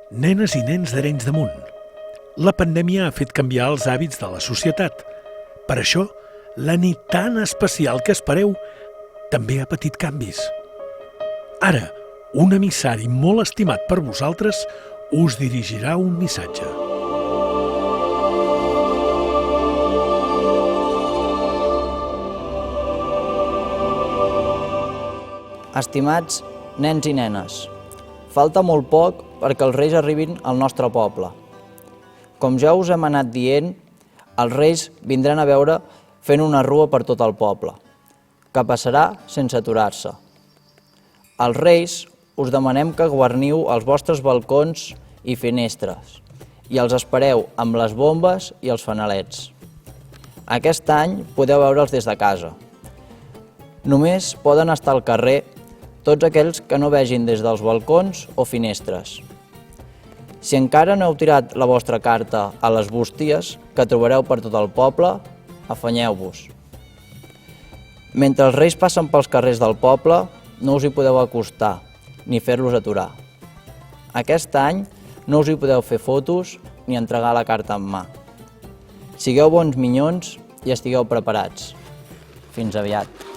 Nenes i nens d'Arenys de Munt. La pandèmia ha fet canviar els hàbits de la societat. Per això, la nit tan especial que espereu també ha patit canvis. Ara, un emissari molt estimat per vosaltres us dirigirà un missatge. Estimats nens i nenes, falta molt poc perquè els Reis arribin al nostre poble. Com ja us hem anat dient, els Reis vindran a veure fent una rua per tot el poble, que passarà sense aturar-se. Els Reis us demanem que guarniu els vostres balcons i finestres i els espereu amb les bombes i els fanalets. Aquest any podeu veure'ls des de casa. Només poden estar al carrer tots aquells que no vegin des dels balcons o finestres. Si encara no heu tirat la vostra carta a les bústies que trobareu per tot el poble, afanyeu-vos. Mentre els Reis passen pels carrers del poble, no us hi podeu acostar ni fer-los aturar. Aquest any no us hi podeu fer fotos ni entregar la carta en mà. Sigueu bons minyons i estigueu preparats. Fins aviat.